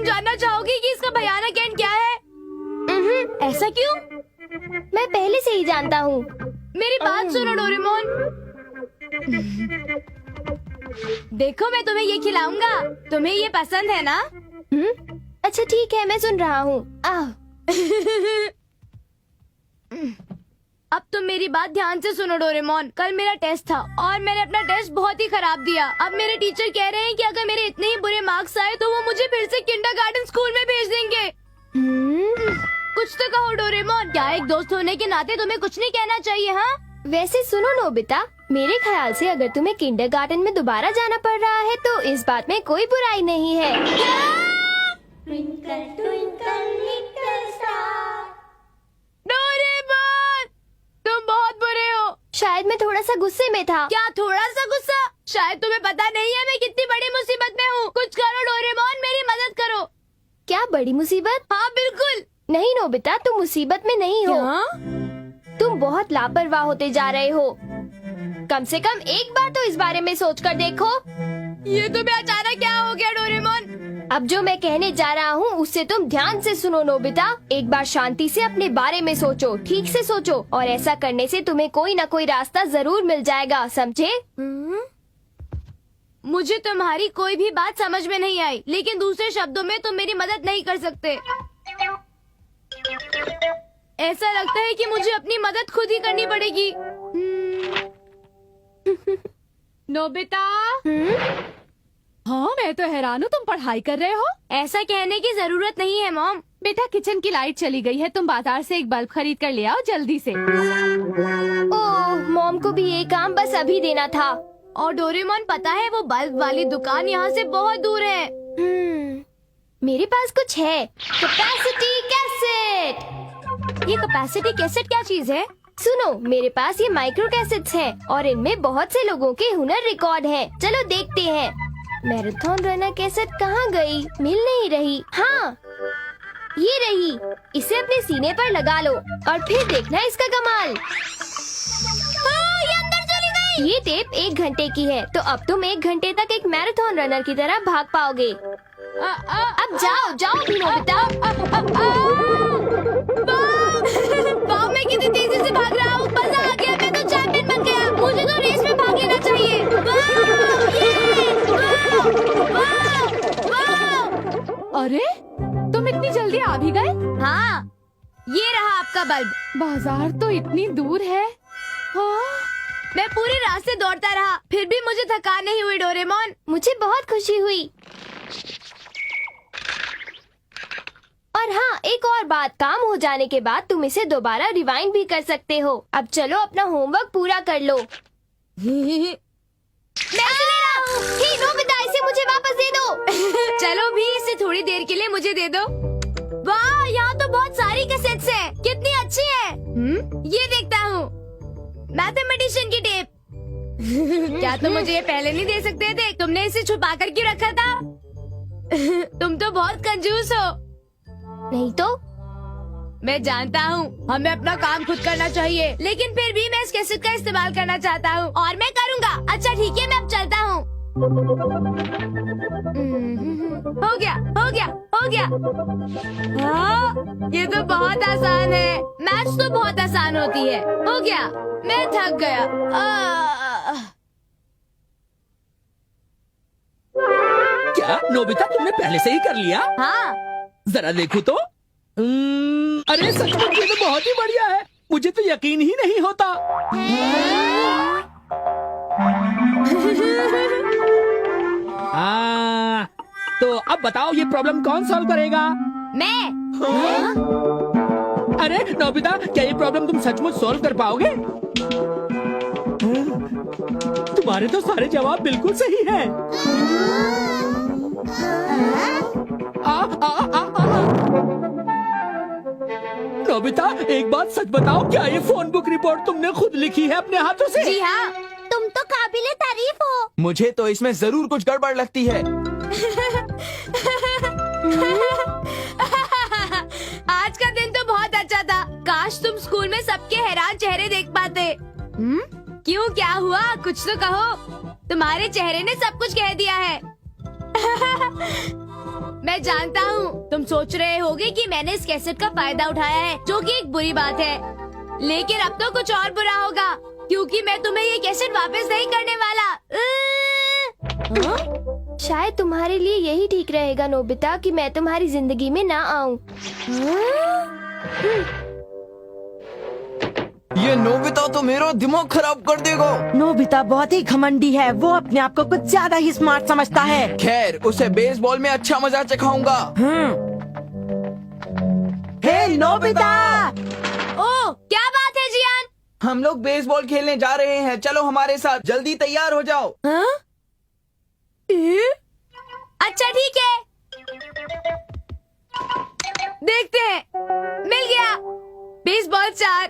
जानना चाहोगी कि इसका भयानक एंड क्या है? ऐसा क्यों? मैं पहले से ही जानता हूँ। मेरी बात सुनो डोरेमोन। देखो मैं तुम्हें ये खिलाऊंगा, तुम्हें ये पसंद है ना? अच्छा ठीक है, मैं सुन रहा हूँ। अब तुम मेरी बात ध्यान से सुनो डोरेमोन। कल मेरा टेस्ट था और मैंने अपना टेस्ट बहुत ही खराब दिया। अब मेरे टीचर कह रहे हैं कि अगर मेरे इतने ही बुरे मार्क्स आए तो वो मुझे फिर से किंडरगार्टन स्कूल में भेज देंगे। कुछ तो कहो डोरेमोन, क्या एक दोस्त होने के नाते तुम्हें कुछ नहीं कहना चाहिए? हाँ वैसे सुनो नोबिता, मेरे ख्याल से अगर तुम्हें किंडरगार्टन में दोबारा जाना पड़ रहा है तो इस बात में कोई बुराई नहीं है। डोरेमोन, तुम बहुत बुरे हो। शायद मैं थोड़ा सा गुस्से में था। क्या थोड़ा सा गुस्सा? शायद तुम्हें पता नहीं है मैं कितनी बड़ी मुसीबत में हूँ। कुछ करो डोरेमोन, मेरी मदद करो। क्या बड़ी मुसीबत? हाँ बिल्कुल। नहीं नोबिता, तुम मुसीबत में नहीं हो। तुम बहुत लापरवाह होते जा रहे हो। कम से कम एक बार तो इस बारे में सोच कर देखो। ये तुम्हें अचानक क्या हो गया डोरेमोन? अब जो मैं कहने जा रहा हूँ उससे तुम ध्यान से सुनो नोबिता। एक बार शांति से अपने बारे में सोचो, ठीक से सोचो, और ऐसा करने से तुम्हें कोई न कोई रास्ता जरूर मिल जाएगा, समझे? मुझे तुम्हारी कोई भी बात समझ में नहीं आई, लेकिन दूसरे शब्दों में तुम मेरी मदद नहीं कर सकते। ऐसा लगता है कि मुझे अपनी मदद खुद ही करनी पड़ेगी। नोबिता। हाँ मैं तो हैरान हूँ, तुम पढ़ाई कर रहे हो? ऐसा कहने की जरूरत नहीं है मॉम। बेटा किचन की लाइट चली गई है, तुम बाजार से एक बल्ब खरीद कर ले आओ जल्दी से। ओह, मॉम को भी ये काम बस अभी देना था। और डोरेमोन पता है वो बल्ब वाली दुकान यहाँ से बहुत दूर है। मेरे पास कुछ है। Capacity cassette. ये कैपेसिटी कैसेट क्या चीज है? सुनो, मेरे पास ये माइक्रो कैसेट्स हैं और इनमें बहुत से लोगों के हुनर रिकॉर्ड हैं। चलो देखते हैं। मैराथन रनर कैसेट कहाँ गई? मिल नहीं रही। हाँ ये रही। इसे अपने सीने पर लगा लो और फिर देखना इसका कमाल। ये अंदर चली गई। ये टेप 1 घंटे की है, तो अब तुम 1 घंटे तक एक मैराथन रनर की तरह भाग पाओगे। अब जाओ जाओ भी नोबिता। वाह, मैं कितनी तेजी से भाग रहा हूँ। मजा आ गया, मैं तो चैंपियन बन गया। मुझे तो रेस में भाग लेना चाहिए। अरे तुम इतनी जल्दी आ भी गए? हाँ, ये रहा आपका बल्ब। बाजार तो इतनी दूर है। हाँ? मैं पूरे रास्ते दौड़ता रहा, फिर भी मुझे थकान नहीं हुई डोरेमोन। मुझे बहुत खुशी हुई। और हाँ, एक और बात, काम हो जाने के बाद तुम इसे दोबारा रिवाइंड भी कर सकते हो। अब चलो अपना होमवर्क पूरा कर लो। मैं इसे ले रहा हूँ। हे नोबिता, इसे मुझे वापस दे दो। चलो भी, इसे थोड़ी देर के लिए मुझे दे दो। वाह, यहाँ तो बहुत सारी कैसेट्स हैं। कितनी अच्छी है। ये देखता हूँ, मैथमेटिशियन की टेप। क्या तुम मुझे ये पहले नहीं दे सकते थे? तुमने इसे छुपा कर क्यों रखा था? तुम तो बहुत कंजूस हो। नहीं तो? मैं जानता हूँ हमें अपना काम खुद करना चाहिए, लेकिन फिर भी मैं इस कैसेट का इस्तेमाल करना चाहता हूँ और मैं करूँगा। अच्छा ठीक है, मैं अब चलता हूँ। हो गया, हो गया, हो गया। हाँ, ये तो बहुत आसान है। मैथ्स तो बहुत आसान होती है। हो गया, मैं थक गया। क्या नोबिता, तुमने पहले से ही कर लिया? हाँ। जरा देखो तो। अरे सचमुच ये तो बहुत ही बढ़िया है। मुझे तो यकीन ही नहीं होता। तो अब बताओ ये प्रॉब्लम कौन सॉल्व करेगा? मैं। अरे नोबिता, क्या ये प्रॉब्लम तुम सचमुच सॉल्व कर पाओगे? तुम्हारे तो सारे जवाब बिल्कुल सही हैं। नोबिता, एक बात सच बताओ, क्या ये फोन बुक रिपोर्ट तुमने खुद लिखी है अपने हाथों से? जी हाँ। तुम तो काबिले तारीफ हो। मुझे तो इसमें जरूर कुछ गड़बड़ लगती है। आज का दिन तो बहुत अच्छा था। काश तुम स्कूल में सबके हैरान चेहरे देख पाते। क्यों, क्या हुआ? कुछ तो कहो। तुम्हारे चेहरे ने सब कुछ कह दिया है। मैं जानता हूँ तुम सोच रहे होगे कि मैंने इस कैसेट का फायदा उठाया है, जो कि एक बुरी बात है। लेकिन अब तो कुछ और बुरा होगा, क्योंकि मैं तुम्हें ये कैसेट वापस नहीं करने वाला। शायद तुम्हारे लिए यही ठीक रहेगा नोबिता कि मैं तुम्हारी जिंदगी में ना आऊं। ये नोबिता तो मेरा दिमाग खराब कर देगा। नोबिता बहुत ही घमंडी है, वो अपने आप को कुछ ज्यादा ही स्मार्ट समझता है। खैर, उसे बेसबॉल में अच्छा मजा चखाऊंगा। हे नोबिता! ओह, क्या बात है जियान? हम लोग बेसबॉल खेलने जा रहे हैं, चलो हमारे साथ, जल्दी तैयार हो जाओ। अच्छा ठीक है, देखते हैं। मिल गया बेसबॉल 4।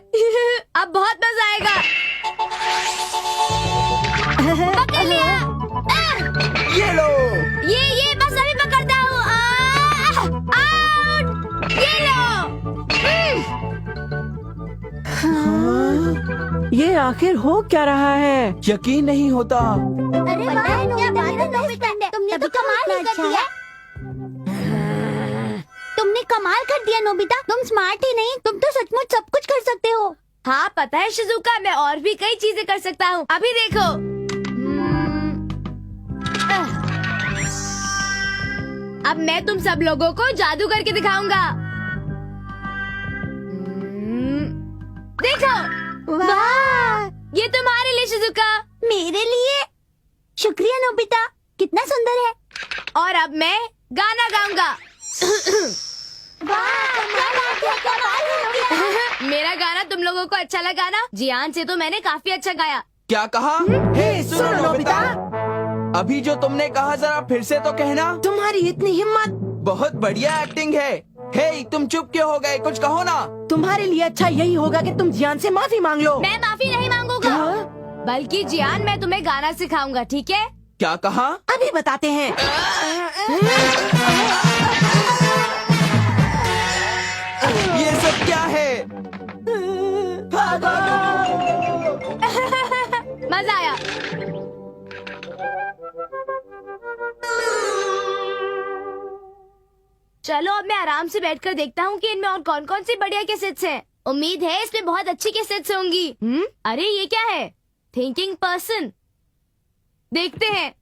अब बहुत मजा आएगा। पकड़ लिया। ये लो। ये बस अभी पकड़ता हूँ। आउट! ये लो। ये आखिर हो क्या रहा है? यकीन नहीं होता। अरे वाह, क्या बात है नोबिता, तुमने तो कमाल ही कर दिया। तुमने कमाल कर दिया नोबिता, तुम स्मार्ट ही नहीं, तुम तो सचमुच सब कुछ कर सकते हो। हाँ पता है शिजुका, मैं और भी कई चीजें कर सकता हूँ। अभी देखो। अब मैं तुम सब लोगों को जादू करके दिखाऊंगा। देखो। वाह, ये तुम्हारे लिए शिजुका। मेरे लिए? शुक्रिया नोबिता, कितना सुंदर है। और अब मैं गाना गाऊंगा। वाह, क्या बात है, कमाल है नोबिता। मेरा गाना तुम लोगों को अच्छा लगा ना? जियान से तो मैंने काफी अच्छा गाया। क्या कहा? हे सुनो नोबिता, अभी जो तुमने कहा जरा फिर से तो कहना। तुम्हारी इतनी हिम्मत! बहुत बढ़िया एक्टिंग है। हे, तुम चुप क्यों हो गए? कुछ कहो ना। तुम्हारे लिए अच्छा यही होगा कि तुम जियान से माफी मांग लो। मैं माफी नहीं मांगूंगा, बल्कि जियान मैं तुम्हें गाना सिखाऊंगा, ठीक है? क्या कहा? अभी बताते हैं। ये सब क्या है? मजा आया। चलो अब मैं आराम से बैठकर देखता हूँ कि इनमें और कौन कौन सी बढ़िया कैसेट्स हैं। उम्मीद है इसमें बहुत अच्छी कैसेट्स होंगी। अरे ये क्या है? Thinking person. देखते हैं।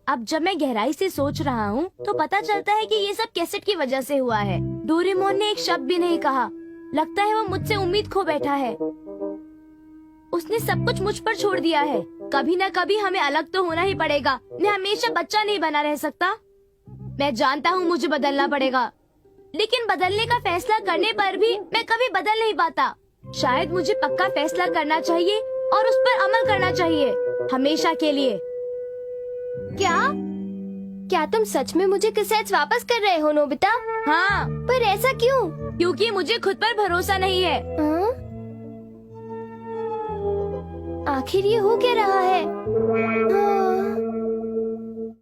अब जब मैं गहराई से सोच रहा हूँ तो पता चलता है कि ये सब कैसेट की वजह से हुआ है। डोरेमोन ने एक शब्द भी नहीं कहा। लगता है वो मुझसे उम्मीद खो बैठा है। उसने सब कुछ मुझ पर छोड़ दिया है। कभी न कभी हमें अलग तो होना ही पड़ेगा। मैं हमेशा बच्चा नहीं बना रह सकता। मैं जानता हूँ मुझे बदलना पड़ेगा, लेकिन बदलने का फैसला करने पर भी मैं कभी बदल नहीं पाता। शायद मुझे पक्का फैसला करना चाहिए और उस पर अमल करना चाहिए, हमेशा के लिए। क्या तुम सच में मुझे कैसेट्स वापस कर रहे हो नोबिता? हाँ, पर ऐसा क्यों? क्योंकि मुझे खुद पर भरोसा नहीं है। हाँ? आखिर ये हो क्या रहा है? हाँ।